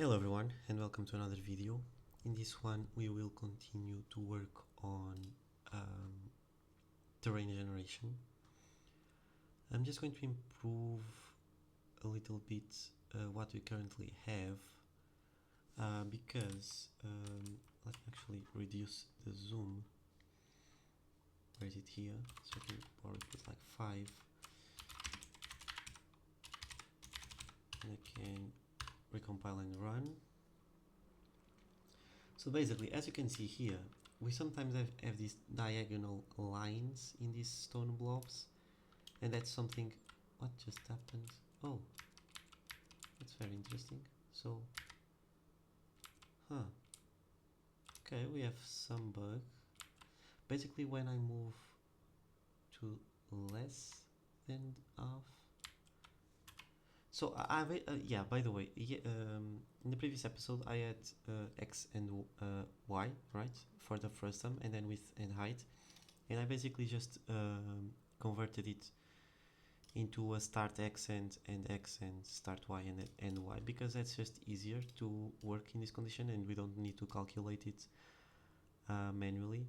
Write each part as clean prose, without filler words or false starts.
Hello everyone and welcome to another video. In this one we will continue to work on terrain generation. I'm just going to improve a little bit what we currently have because let me actually reduce the zoom. Where is it here? So I can probably put like 5 and I can recompile and run. So basically, as you can see here, we sometimes have these diagonal lines in these stone blobs, and that's something. What just happened? Oh, that's very interesting. So, okay, we have some bug. Basically, when I move to less than half. So yeah. By the way, in the previous episode, I had x and y, right, for the first term, and then width and height, and I basically just converted it into a start x and x and start y and y, because that's just easier to work in this condition and we don't need to calculate it manually.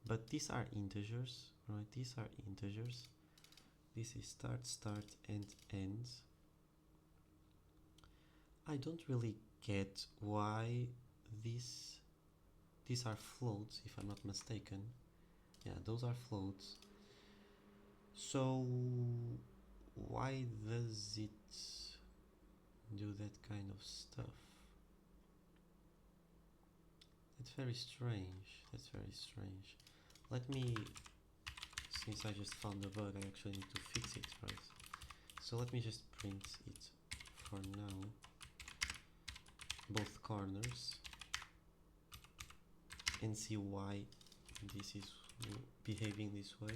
But these are integers, right? These are integers. This is start and end. I don't really get why these are floats, if I'm not mistaken. Yeah, those are floats. So why does it do that kind of stuff? That's very strange. That's very strange. Let me, since I just found the bug, I actually need to fix it, right? So let me just print it for now, both corners, and see why this is behaving this way.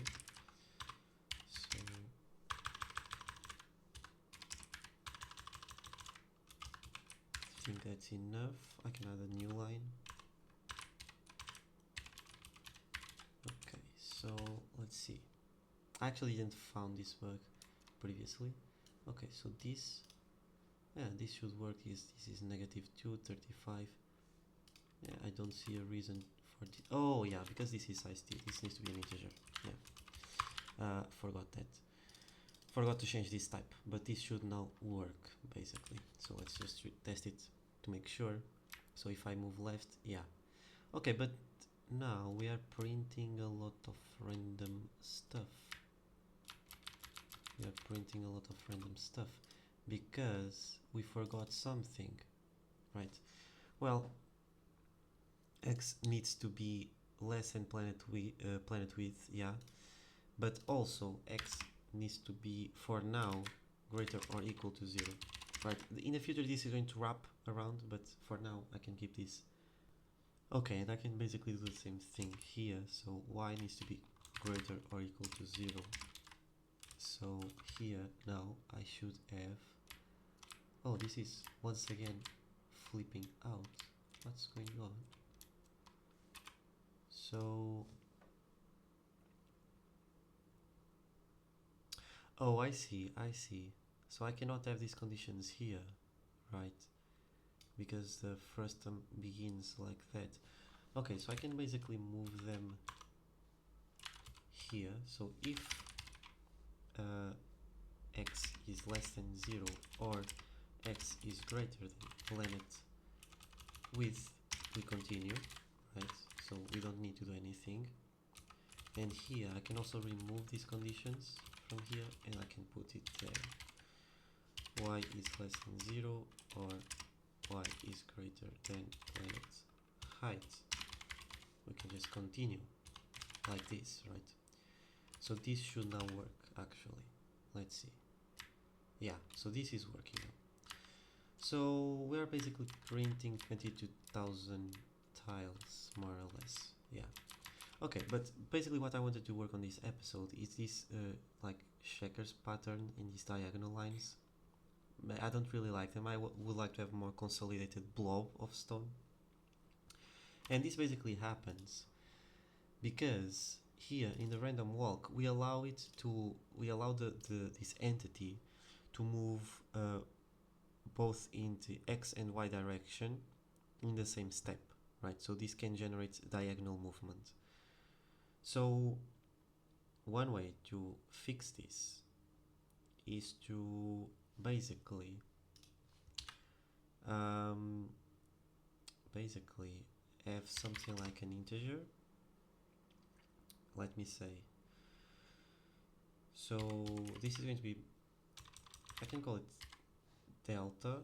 So I think that's enough. I can add a new line. Okay, so let's see. I actually didn't found this bug previously. Okay, so this, yeah, this should work. This is -235. Yeah, I don't see a reason for this. Oh yeah, because this is size t. This needs to be an integer. Yeah, forgot that. Forgot to change this type, but this should now work basically. So let's just test it to make sure. So if I move left, yeah. Okay, but now we are printing a lot of random stuff. We are printing a lot of random stuff because we forgot something, right? Well, x needs to be less than planet width, yeah, but also x needs to be for now greater or equal to 0, right? In the future this is going to wrap around, but for now I can keep this. Okay, and I can basically do the same thing here. So y needs to be greater or equal to 0. So here now I should have, oh, this is once again flipping out. What's going on? So, oh, I see. So I cannot have these conditions here, right? Because the first term begins like that. Okay, so I can basically move them here. So if x is less than 0 or x is greater than planet width, we continue, right? So we don't need to do anything. And here I can also remove these conditions from here and I can put it there. Y is less than 0 or y is greater than planet height. We can just continue like this, right? So this should now work actually. Let's see. Yeah, so this is working now. So we are basically printing 22,000 tiles more or less. Yeah. Okay, but basically what I wanted to work on this episode is this like checkers pattern in these diagonal lines. I don't really like them. I would like to have a more consolidated blob of stone. And this basically happens because here in the random walk we allow this entity to move both in the x and y direction in the same step, right? So this can generate diagonal movement. So one way to fix this is to basically have something like an integer. Let me say, so this is going to be, I can call it delta,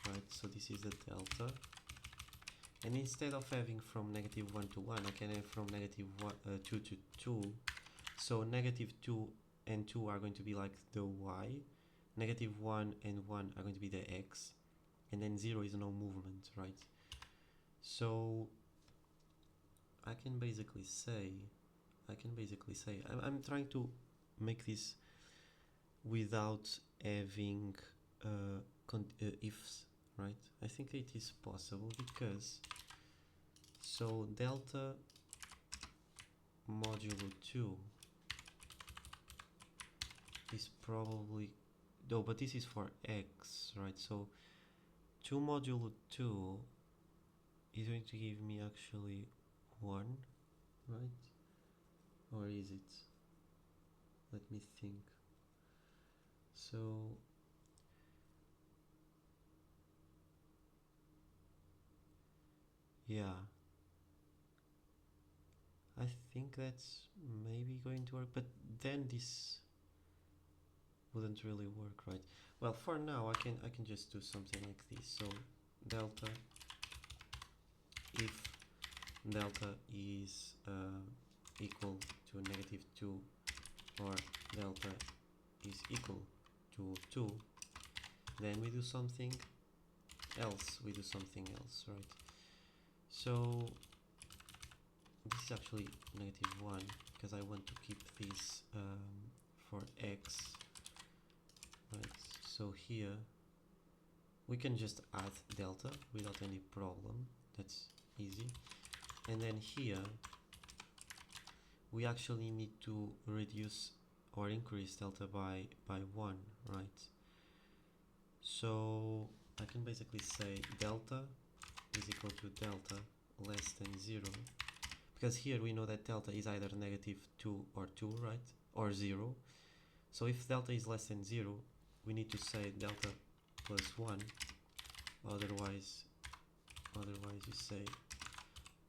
right? So this is the delta, and instead of having from -1 to 1, I can have from -2 to 2. So -2 and 2 are going to be like the y, -1 and 1 are going to be the x, and then 0 is no movement, right? So I can basically say I'm trying to make this without having ifs, right? I think it is possible because, so delta modulo 2 is probably, no, but this is for x, right? So 2 modulo 2 is going to give me actually 1, right? Or is it? Let me think. So yeah, I think that's maybe going to work, but then this wouldn't really work, right? Well, for now I can just do something like this. So delta, if delta is equal to -2, or delta is equal to 2, then we do something else, right? So this is actually -1 because I want to keep this for x, right? So here we can just add delta without any problem, that's easy. And then here we actually need to reduce or increase delta by 1, right? So I can basically say delta is equal to delta less than 0, because here we know that delta is either -2 or 2, right? Or 0. So if delta is less than 0, we need to say delta plus 1, otherwise you say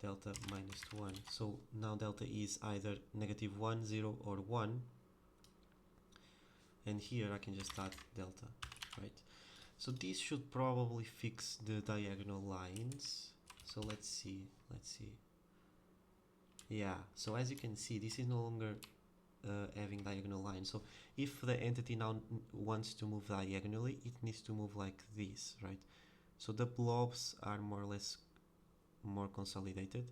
delta minus 1. So now delta is either -1, 0 or 1, and here I can just add delta, right? So this should probably fix the diagonal lines. So let's see. Yeah, so as you can see, this is no longer having diagonal lines. So if the entity now wants to move diagonally, it needs to move like this, right? So the blobs are more or less more consolidated,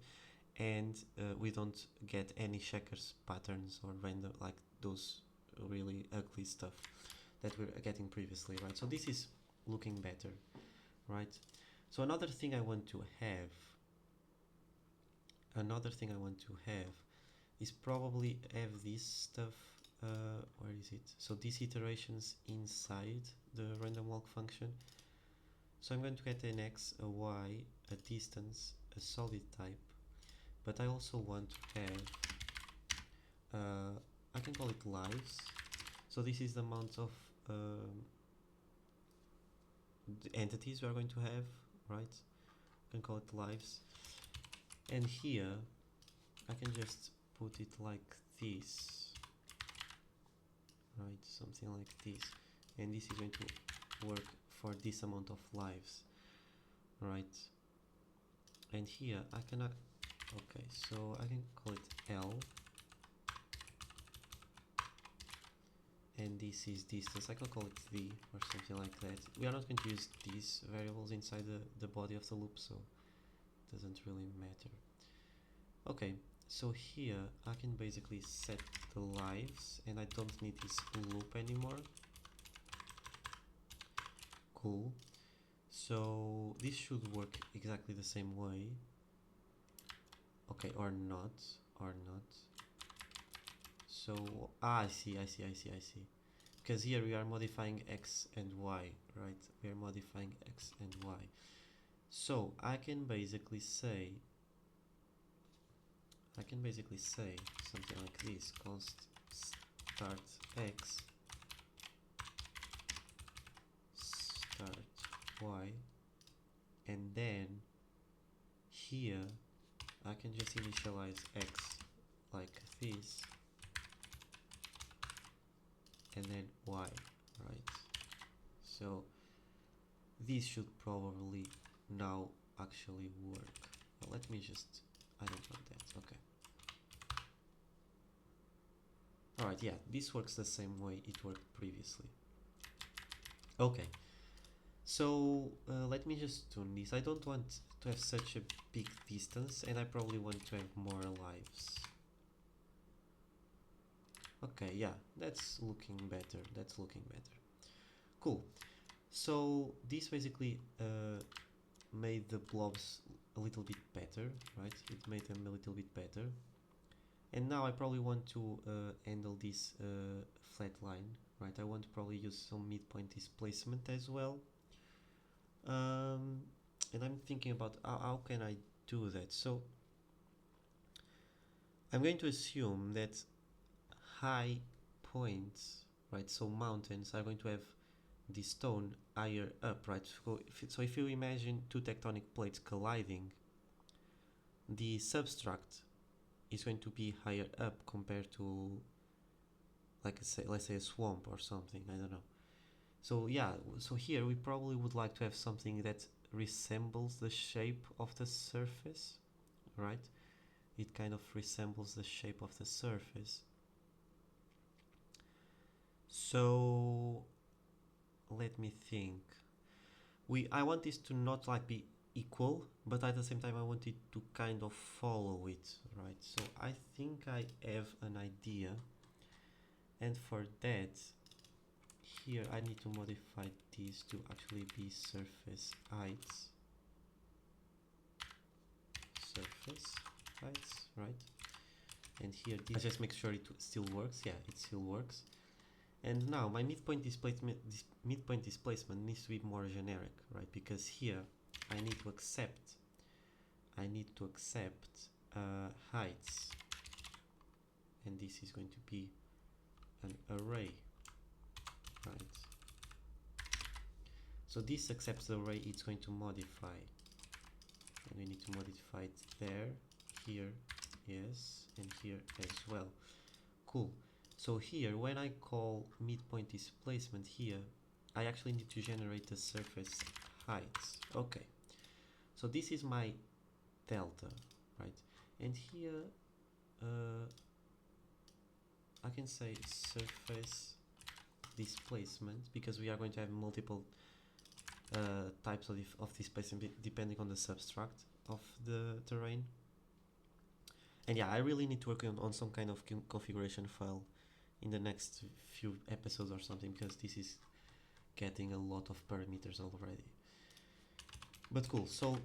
and we don't get any checkers patterns or random, like those really ugly stuff that we were getting previously, right? So this is looking better, right? So another thing I want to have is probably have this stuff, where is it? So these iterations inside the random walk function. So I'm going to get an x, a y, a distance, a solid type, but I also want to have, I can call it lives. So this is the amount of the entities we are going to have, right? I can call it lives. And here I can just put it like this, right? Something like this. And this is going to work for this amount of lives, right? And here I can, okay, so I can call it L, and this is distance. I can call it V or something like that. We are not going to use these variables inside the body of the loop, so it doesn't really matter. Okay, so here I can basically set the lives, and I don't need this loop anymore. Cool. So this should work exactly the same way. Okay, or not. So I see. because here we are modifying x and y, right? We are modifying x and y. So I can basically say something like this: const start x, start y, and then here I can just initialize x like this, and then y, right? So this should probably now actually work. Well, let me just, I don't want that, okay. Alright, yeah, this works the same way it worked previously. Okay, so let me just tune this. I don't want to have such a big distance, and I probably want to have more lives. Okay, yeah, that's looking better. That's looking better. Cool. So this basically made the blobs a little bit better, right? It made them a little bit better. And now I probably want to handle this flat line, right? I want to probably use some midpoint displacement as well. And I'm thinking about how can I do that. So I'm going to assume that high points, right? So mountains are going to have the stone higher up, right? So if you imagine two tectonic plates colliding, the substrate is going to be higher up compared to, like, let's say a swamp or something, I don't know. So yeah, so here we probably would like to have something that resembles the shape of the surface, right? It kind of resembles the shape of the surface. So let me think. I want this to not like be equal, but at the same time I want it to kind of follow it, right? So I think I have an idea, and for that, here I need to modify these to actually be surface heights. Surface heights, right? And here, I just make sure it still works. Yeah, it still works. And now my midpoint displacement, needs to be more generic, right? Because here I need to accept heights, and this is going to be an array, right? So this accepts the array it's going to modify, and we need to modify it there, here, yes, and here as well. Cool. So here, when I call midpoint displacement here, I actually need to generate the surface heights. Okay, so this is my delta, right? And here I can say surface displacement, because we are going to have multiple types of displacement depending on the substrate of the terrain. And yeah, I really need to work on some kind of configuration file in the next few episodes or something, because this is getting a lot of parameters already. But cool, so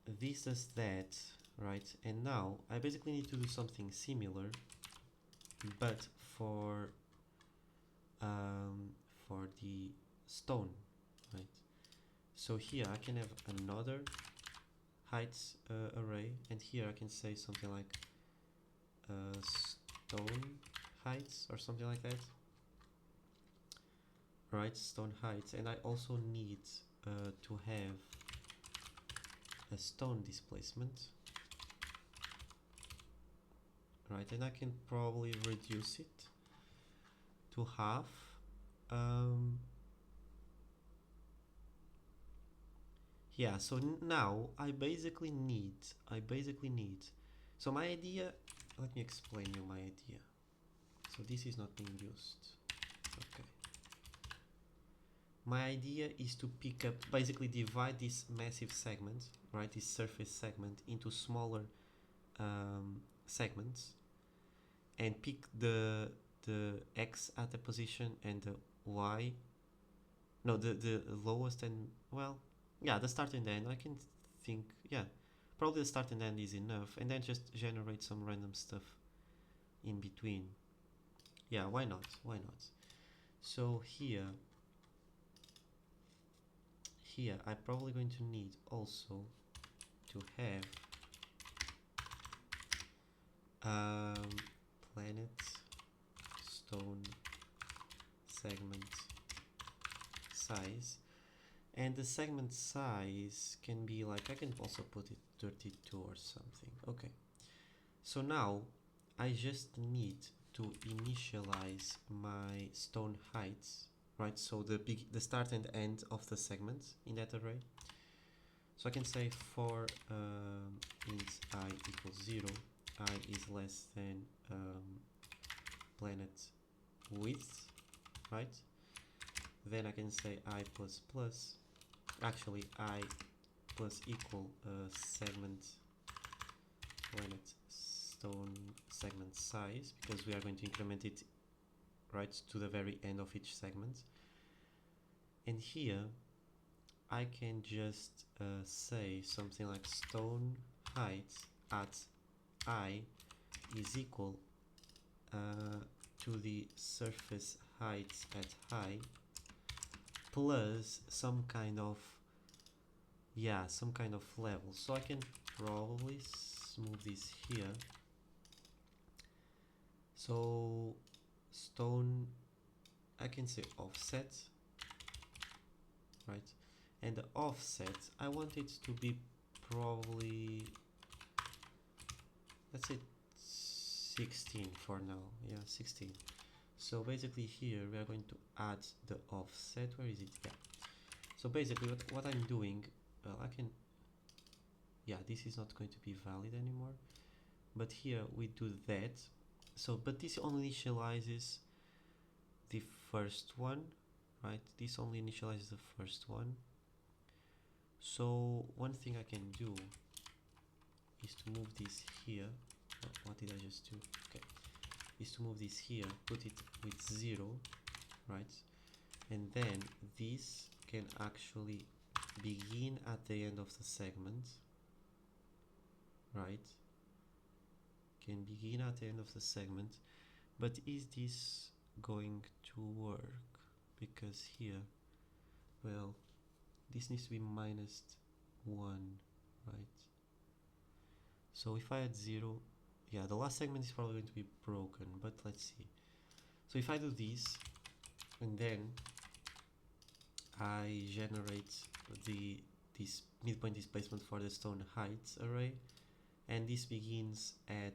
this does that, right? And now I basically need to do something similar, but for the stone, right? So here I can have another heights array, and here I can say something like stone heights or something like that, right? Stone heights. And I also need to have a stone displacement, right? And I can probably reduce it to half. Yeah, so now I basically need, so my idea, let me explain you my idea. So this is not being used. Okay. My idea is to pick up, basically divide this massive segment, right, this surface segment, into smaller segments, and pick the x at a position and the y, no, the lowest and, well, yeah, the start and end. I can think, yeah, probably the start and end is enough, and then just generate some random stuff in between. Yeah, why not? Why not? So here I'm probably going to need also to have planet stone segment size, and the segment size can be like, I can also put it 32 or something. Okay, so now I just need to initialize my stone heights, right? So the start and end of the segments in that array. So I can say for int I equals 0, I is less than planet width, right? Then I can say I plus plus, actually I plus equal segment planet stone segment size, because we are going to increment it right to the very end of each segment. And here I can just say something like stone height at I is equal to the surface height at high plus some kind of level. So I can probably move this here. So stone, I can say offset, right? And the offset, I want it to be probably, let's say 16 for now. Yeah, 16. So basically here we are going to add the offset. Where is it? Yeah. So basically what I'm doing, I can, yeah, this is not going to be valid anymore. But here we do that. So, but this only initializes the first one, right? This only initializes the first one. So one thing I can do is to move this here. Oh, what did I just do? Okay, is to move this here, put it with 0, right? And then this can actually begin at the end of the segment, right? Can begin at the end of the segment, but is this going to work? Because here, well, this needs to be minus 1, right? So if I add 0, yeah, the last segment is probably going to be broken, but let's see. So if I do this, and then I generate this midpoint displacement for the stone heights array, and this begins at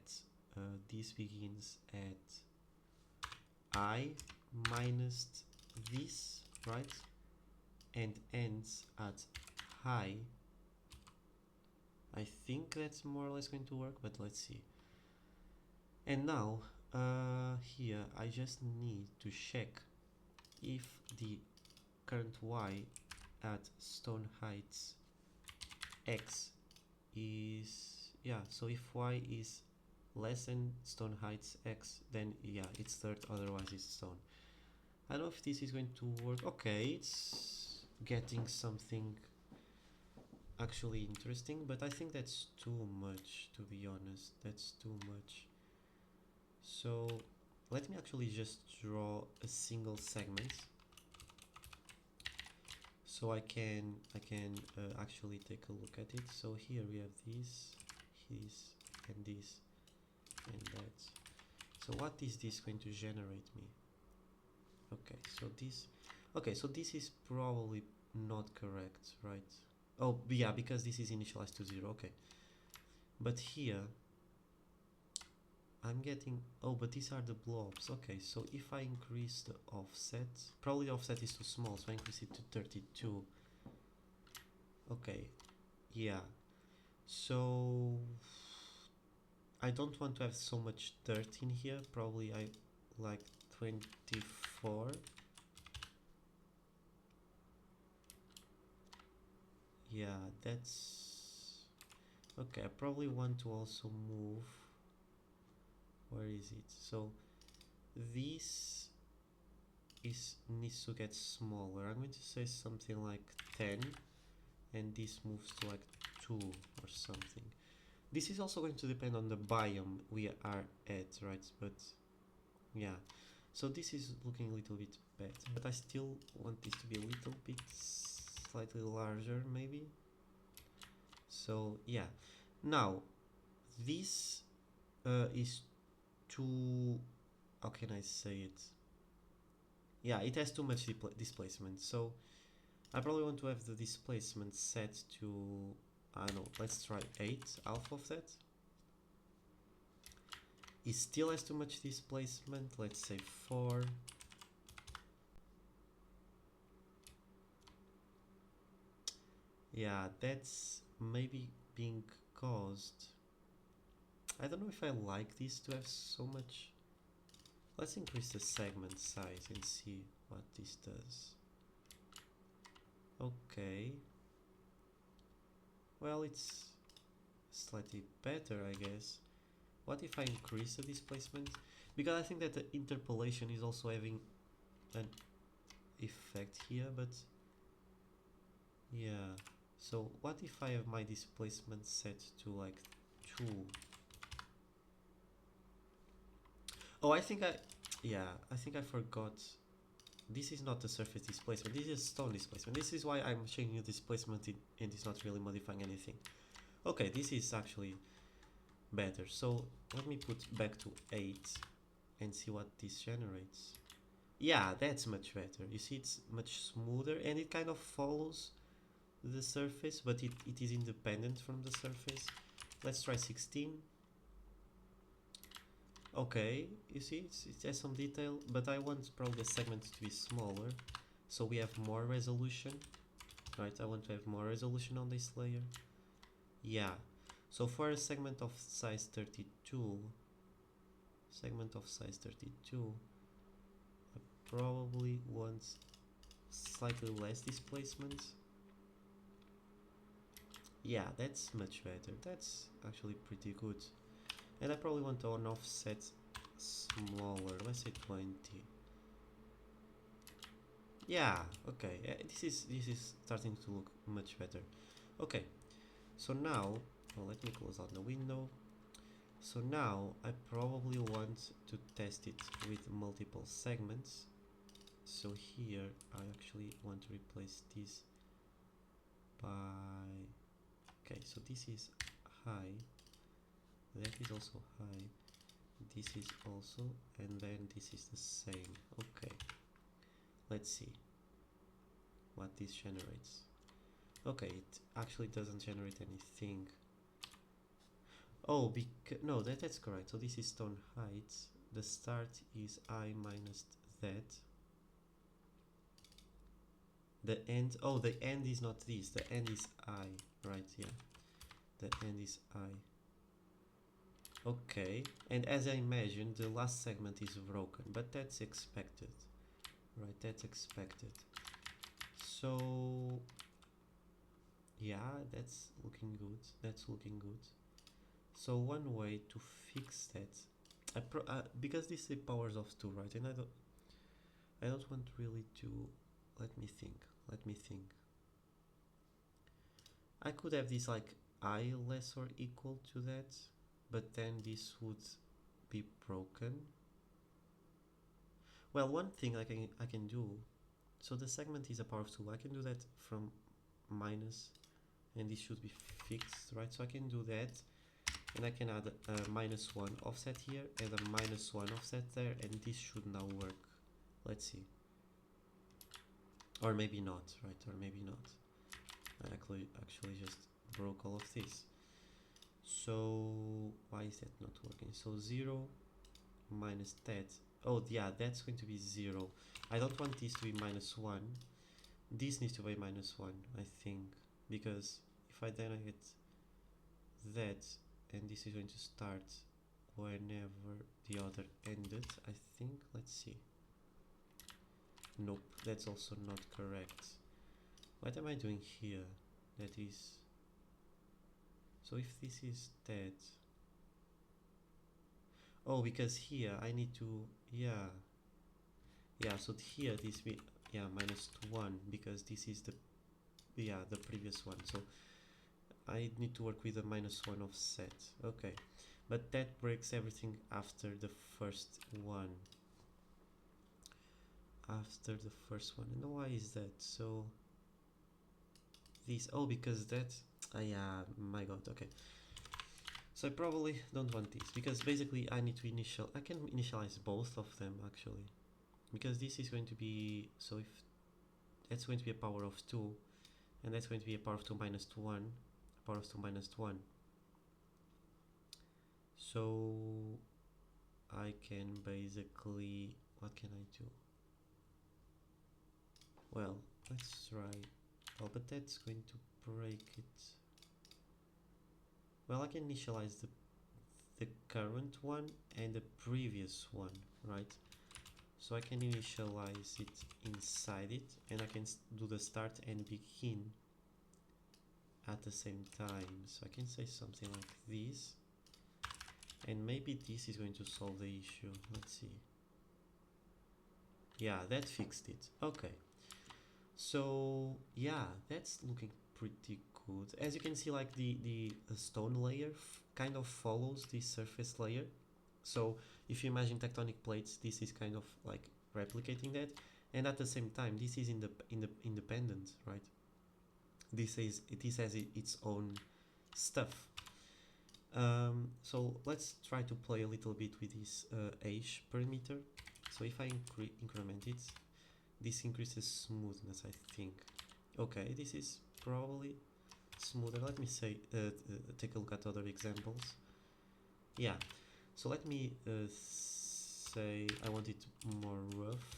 I minus this, right? And ends at high. I think that's more or less going to work, but let's see. And now here I just need to check if the current y at stone heights x is, yeah, so if y is less than stone heights x, then yeah, it's dirt, otherwise it's stone. I don't know if this is going to work. Okay, it's getting something actually interesting, but I think that's too much, to be honest. That's too much. So let me actually just draw a single segment, so I can actually take a look at it. So here we have this, and this, and that. So what is this going to generate me? Okay, so this is probably not correct, right? Oh yeah, because this is initialized to 0. Okay, but here I'm getting, oh, but these are the blobs. Okay, so if I increase the offset, probably the offset is too small, so I increase it to 32. Okay, yeah, so I don't want to have so much dirt in here. Probably I like 24. Yeah, that's okay. I probably want to also move, where is it? So this needs to get smaller. I'm going to say something like 10, and this moves to like 2 or something. This is also going to depend on the biome we are at, right? But yeah, So this is looking a little bit better, but I still want this to be a little bit slightly larger maybe. So yeah, now this is too, how can I say it? Yeah, it has too much displacement, so I probably want to have the displacement set to, I don't know, let's try 8, half of that. It still has too much displacement, let's say 4. Yeah, that's maybe being caused. I don't know if I like this to have so much. Let's increase the segment size and see what this does. Okay. Well, it's slightly better, I guess. What if I increase the displacement? Because I think that the interpolation is also having an effect here, but yeah. So what if I have my displacement set to like 2? Oh, I think I forgot. This is not the surface displacement, this is stone displacement. This is why I'm changing the displacement and it's not really modifying anything. Okay, this is actually better. So let me put back to 8 and see what this generates. Yeah, that's much better. You see, it's much smoother and it kind of follows the surface, but it is independent from the surface. Let's try 16. Okay, you see, it has some detail, but I want probably the segment to be smaller, so we have more resolution, right? I want to have more resolution on this layer. Yeah, so for a segment of size 32, I probably want slightly less displacement. Yeah, that's much better. That's actually pretty good. And I probably want an offset smaller, let's say 20. Yeah, okay, this is starting to look much better. Okay, so now, well, let me close out the window. So now I probably want to test it with multiple segments. So here I actually want to replace this by, okay, so this is high, that is also high, this is also, and then this is the same. Okay, let's see what this generates. Okay, it actually doesn't generate anything. Oh, no, that's correct. So this is stone height. The start is I minus that. The end, oh, the end is not this. The end is I, right? Yeah, the end is I. Okay, and as I imagined, the last segment is broken, but that's expected, right? That's expected. So yeah, that's looking good. That's looking good. So one way to fix that, because this is powers of 2, right? And I don't want really to. Let me think. Let me think. I could have this like I less or equal to that, but then this would be broken. Well, one thing I can do. So the segment is a power of 2. I can do that from minus, and this should be fixed, right? So I can do that. And I can add a -1 offset here and a -1 offset there, and this should now work. Let's see. Or maybe not, right? Or maybe not. I actually just broke all of this. So why is that not working? So 0 minus that. Oh yeah, that's going to be 0. I don't want this to be -1. This needs to be -1, I think, because if I then hit that, and this is going to start whenever the other ended, I think. Let's see. Nope, that's also not correct. What am I doing here? That is, so if this is that, oh, because here I need to, yeah, so here this be, yeah, -1, because this is the, yeah, the previous one. So I need to work with a -1 offset. Okay, but that breaks everything after the first one. after the first one. And why is that? So this, oh, because that, yeah, my god, okay. So I probably don't want this, because basically I need to I can initialize both of them actually, because this is going to be, so if that's going to be a power of 2, and that's going to be a power of 2 minus 1, a power of 2 minus 1. So I can basically, what can I do? Well, let's try, oh, but that's going to break it. Well, I can initialize the current one and the previous one, right? So I can initialize it inside it, and I can do the start and begin at the same time. So I can say something like this, and maybe this is going to solve the issue. Let's see. Yeah, that fixed it. Okay. So yeah, that's looking pretty good. As you can see, like the stone layer kind of follows the surface layer. So if you imagine tectonic plates, this is kind of like replicating that, and at the same time, this is independent, right? This has its own stuff. So let's try to play a little bit with this edge perimeter. So if I increment it, this increases smoothness, I think. Okay, this is probably smoother. Let me say, take a look at other examples. Yeah, so let me say I want it more rough.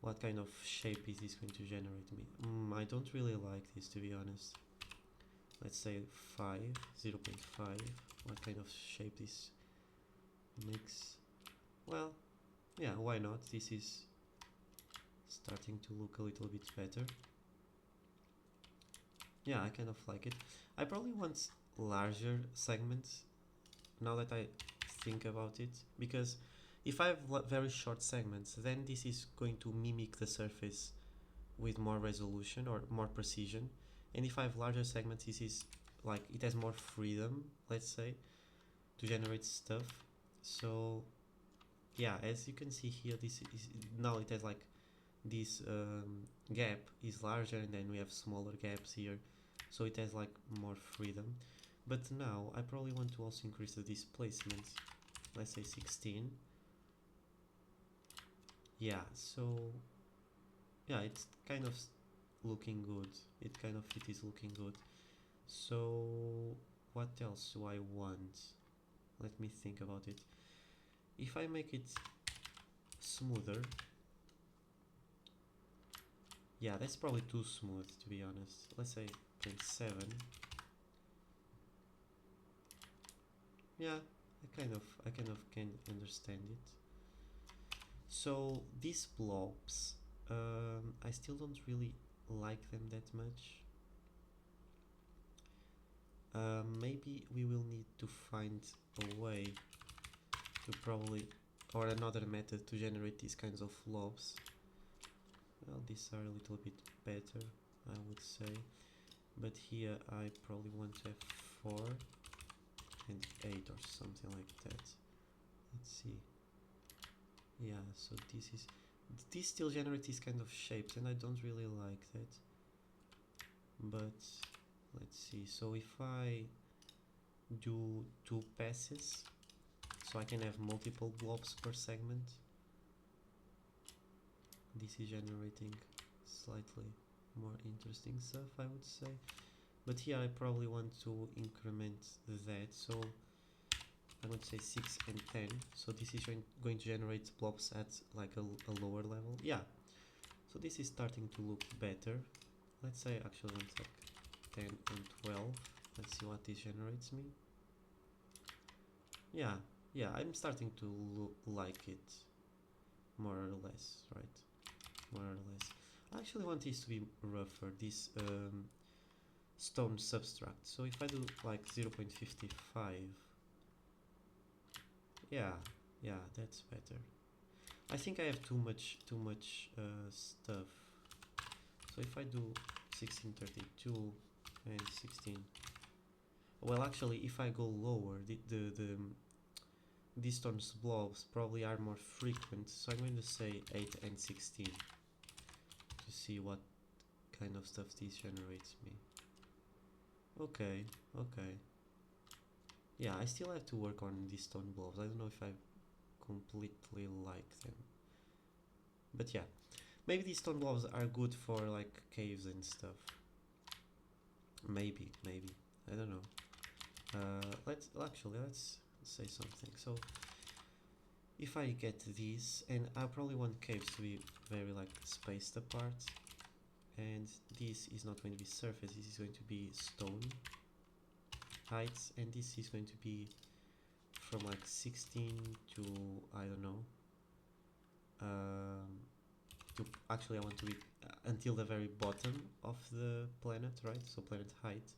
What kind of shape is this going to generate me? I don't really like this, to be honest. Let's say 5, 0.5. What kind of shape this makes? Well, yeah, why not? This is starting to look a little bit better. Yeah, I kind of like it. I probably want larger segments now that I think about it, because if I have very short segments, then this is going to mimic the surface with more resolution or more precision, and if I have larger segments, this is like, it has more freedom, let's say, to generate stuff. So yeah, as you can see here, this is now, it has like this gap is larger, and then we have smaller gaps here, so it has like more freedom. But now I probably want to also increase the displacement, let's say 16. Yeah, so yeah, it's kind of looking good. It is looking good. So what else do I want? Let me think about it. If I make it smoother, yeah, that's probably too smooth, to be honest. Let's say 0.7. Yeah, I kind of can understand it. So these blobs, I still don't really like them that much. Maybe we will need to find a way to probably, or another method to generate these kinds of lobes. Well, these are a little bit better, I would say, but here I probably want to have 4 and 8 or something like that. Let's see. Yeah, so this still generates these kind of shapes, and I don't really like that. But let's see. So if I do 2 passes, so I can have multiple blobs per segment, this is generating slightly more interesting stuff, I would say. But here I probably want to increment that, so I would say 6 and 10. So this is going to generate blobs at like a lower level. Yeah, so this is starting to look better. Let's say actually it's like 10 and 12. Let's see what this generates me. Yeah, yeah, I'm starting to like it, more or less, right? More or less. I actually want this to be rougher, this stone subtract. So if I do like 0.55, yeah, that's better. I think I have too much stuff. So if I do 1632 and 16, well, actually, if I go lower, distance blobs probably are more frequent, so I'm going to say 8 and 16 to see what kind of stuff this generates me. Okay, okay. Yeah, I still have to work on these stone blobs. I don't know if I completely like them. But yeah, maybe these stone blobs are good for like caves and stuff. Maybe. I don't know. Let's say something. So if I get these, and I probably want caves to be very like spaced apart, and this is not going to be surface, this is going to be stone heights, and this is going to be from like 16 to, I don't know, actually I want to be until the very bottom of the planet, right? So planet height,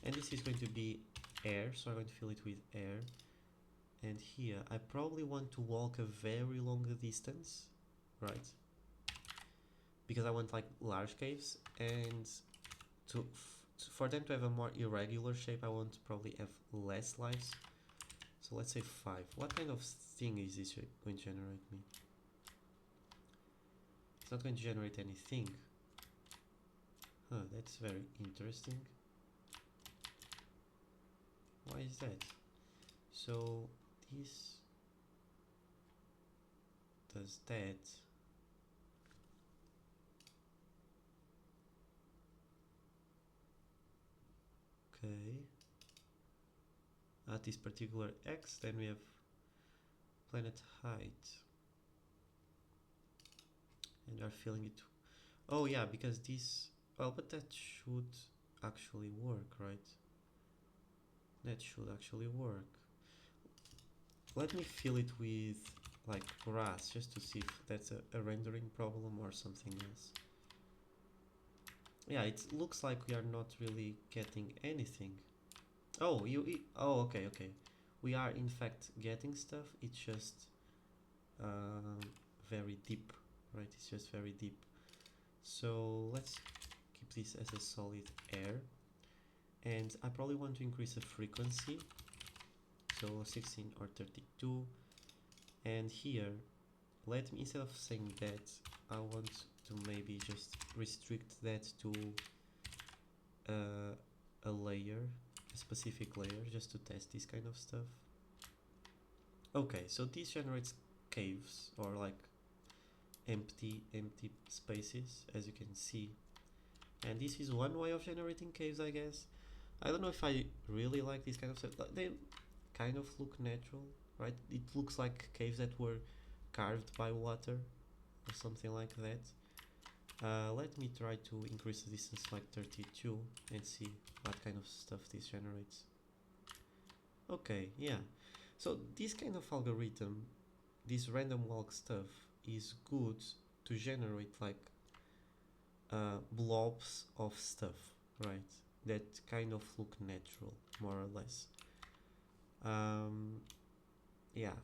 and this is going to be air, so I'm going to fill it with air. And here I probably want to walk a very long distance, right? Because I want like large caves, and for them to have a more irregular shape I want to probably have less lives. So let's say 5. What kind of thing is this going to generate me? It's not going to generate anything. Huh, that's very interesting. Why is that? So this does that. Okay. At this particular X, then we have planet height. And we are filling it. Oh yeah, because this, well, but that should actually work, right? That should actually work. Let me fill it with like grass just to see if that's a rendering problem or something else. Yeah, it looks like we are not really getting anything. Oh, oh, okay. We are in fact getting stuff. It's just very deep, right? It's just very deep. So let's keep this as a solid air, and I probably want to increase the frequency, so 16 or 32. And here, let me, instead of saying that, I want to maybe just restrict that to a layer, a specific layer, just to test this kind of stuff. Okay, so this generates caves, or like empty spaces, as you can see. And this is one way of generating caves, I guess. I don't know if I really like this kind of stuff. They kind of look natural, right? It looks like caves that were carved by water or something like that. Let me try to increase the distance like 32 and see what kind of stuff this generates. Okay, yeah. So this kind of algorithm, this random walk stuff, is good to generate like blobs of stuff, right? That kind of look natural, more or less. Yeah,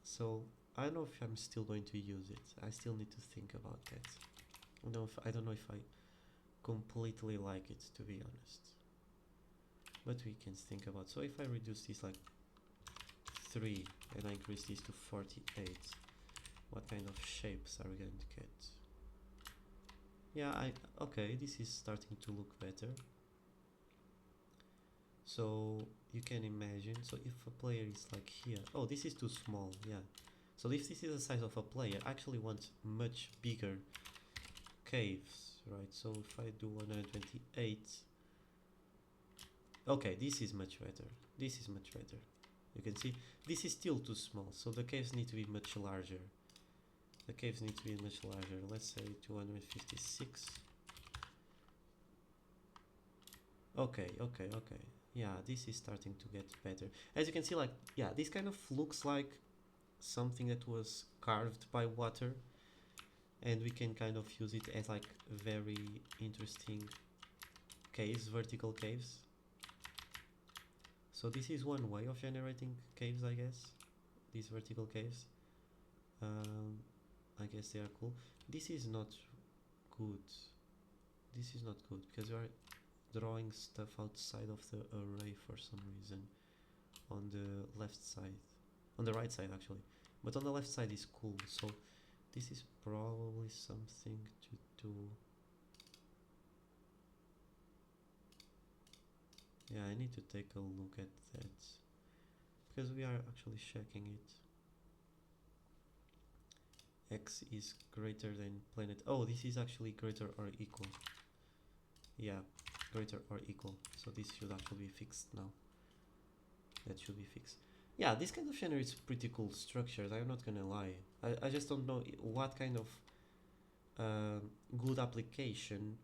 so I don't know if I'm still going to use it. I still need to think about that. I don't know if I completely like it, to be honest. But we can think about. So if I reduce this like 3 and I increase this to 48, what kind of shapes are we going to get? Yeah, okay, this is starting to look better. So you can imagine, so if a player is like here, oh, this is too small, yeah. So if this is the size of a player, I actually want much bigger caves, right? So if I do 128, okay, this is much better. This is much better. You can see this is still too small, so the caves need to be much larger. The caves need to be much larger. Let's say 256. Okay. Yeah, this is starting to get better. As you can see, like, yeah, this kind of looks like something that was carved by water, and we can kind of use it as like very interesting caves, vertical caves. So this is one way of generating caves, I guess. These vertical caves. I guess they are cool. This is not good. This is not good because we are drawing stuff outside of the array for some reason on the left side. on the right side actually, but on the left side is cool. So this is probably something to do. Yeah, I need to take a look at that because we are actually checking it. X is greater than planet. Oh, this is actually greater or equal. Yeah, greater or equal. So this should actually be fixed now. That should be fixed. Yeah, this kind of generates pretty cool structures. I'm not gonna lie. I just don't know what kind of good application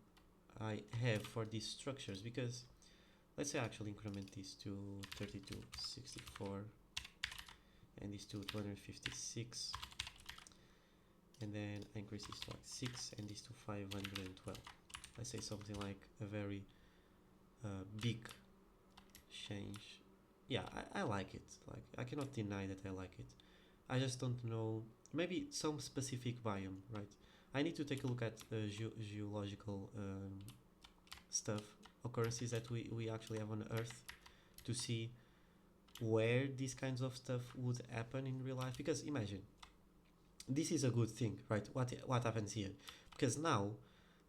I have for these structures, because let's say I actually increment these to 32, 64, and these to 256, and then I increase this to like 6 and these to 512. Let's say something like a very big change. Yeah, I like it. Like, I cannot deny that I like it. I just don't know, maybe some specific biome, right? I need to take a look at geological stuff, occurrences that we actually have on Earth, to see where these kinds of stuff would happen in real life. Because imagine, this is a good thing, right? What happens here? Because now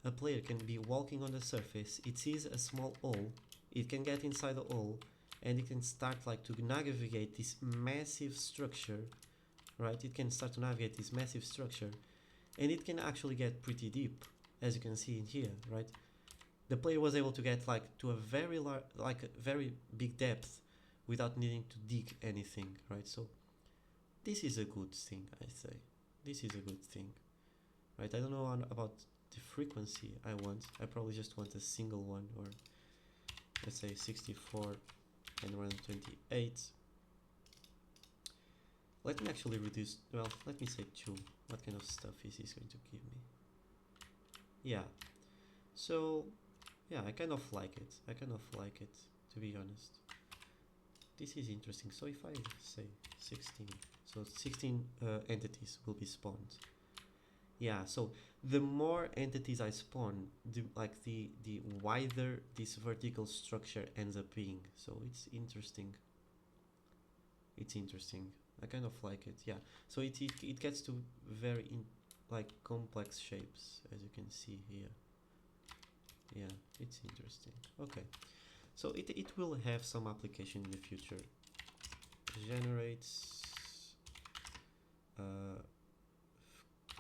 a player can be walking on the surface, it sees a small hole, it can get inside the hole, and it can start like to navigate this massive structure, right? It can start to navigate this massive structure, and it can actually get pretty deep, as you can see in here, right? The player was able to get like to a very large, like a very big depth, without needing to dig anything, right? So this is a good thing, I say. This is a good thing, right? I don't know about the frequency I want. I probably just want a single one, or let's say 64 and 128. Let me actually reduce, well, let me say 2. What kind of stuff is this going to give me? Yeah, so yeah, I kind of like it. I kind of like it, to be honest. This is interesting. So if I say 16, so 16 entities will be spawned. Yeah, so the more entities I spawn, the wider this vertical structure ends up being. So it's interesting. It's interesting. I kind of like it. Yeah. So it gets to very like complex shapes, as you can see here. Yeah, it's interesting. Okay. So it will have some application in the future. Generates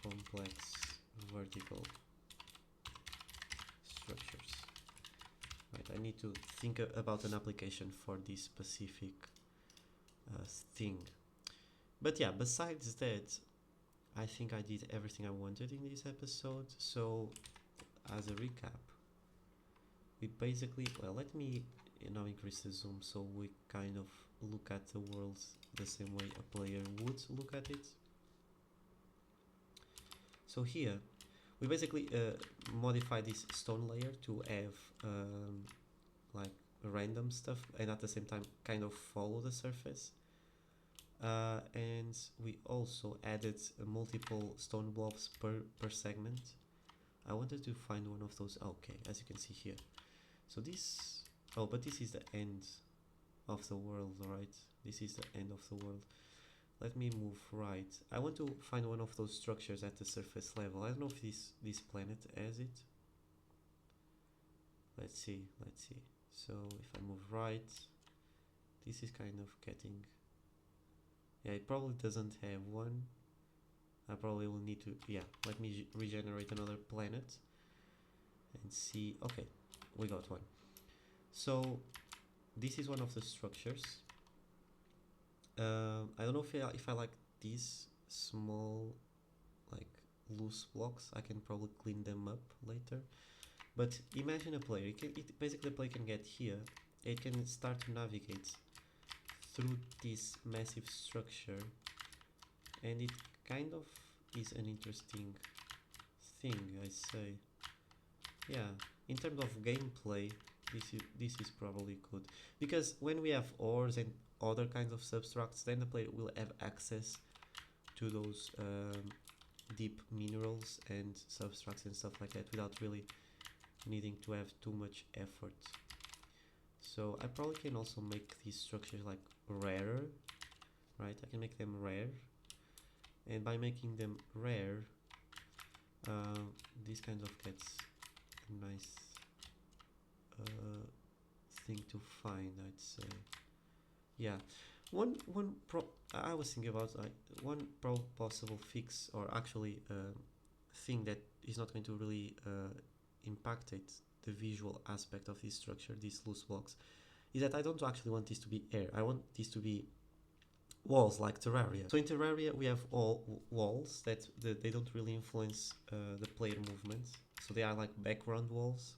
complex vertical structures. Right, I need to think about an application for this specific thing. But yeah, besides that, I think I did everything I wanted in this episode. So as a recap, we basically, well, let me now increase the zoom so we kind of look at the world the same way a player would look at it. So here we basically modify this stone layer to have like random stuff, and at the same time kind of follow the surface, and we also added multiple stone blobs per segment. I wanted to find one of those. Okay, as you can see here, so this, oh, but this is the end of the world, right? This is the end of the world. Let me move right. I want to find one of those structures at the surface level. I don't know if this planet has it. Let's see. So if I move right, this is kind of getting, yeah, it probably doesn't have one. I probably will need to, yeah, let me regenerate another planet and see. Okay, we got one. So this is one of the structures. I don't know if I like these small, like, loose blocks. I can probably clean them up later. But imagine a player. Basically, a player can get here. It can start to navigate through this massive structure, and it kind of is an interesting thing, I say. Yeah, in terms of gameplay, this is probably good, because when we have ores and other kinds of substracts, then the player will have access to those deep minerals and substracts and stuff like that without really needing to have too much effort. So I probably can also make these structures like rarer, right? I can make them rare, and by making them rare, this kind of gets a nice thing to find, I'd say. Yeah, one I was thinking about one possible fix, or actually thing that is not going to really impact it, the visual aspect of this structure, these loose blocks, is that I don't actually want this to be air. I want this to be walls like Terraria. So in Terraria we have all walls that they don't really influence the player movements, so they are like background walls.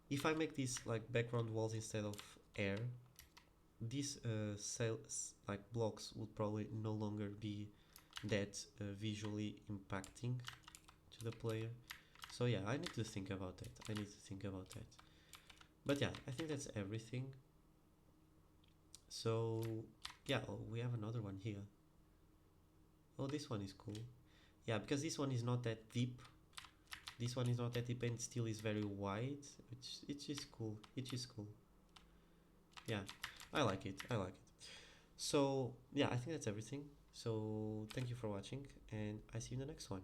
If I make these like background walls instead of air, these like blocks would probably no longer be that visually impacting to the player. So yeah, I need to think about that. But yeah, I think that's everything. So yeah, oh, we have another one here. Oh, this one is cool. Yeah, because this one is not that deep. This one is not that deep and still is very wide. It's just cool. It is cool. Yeah, I like it. So yeah, I think that's everything. So thank you for watching, and I see you in the next one.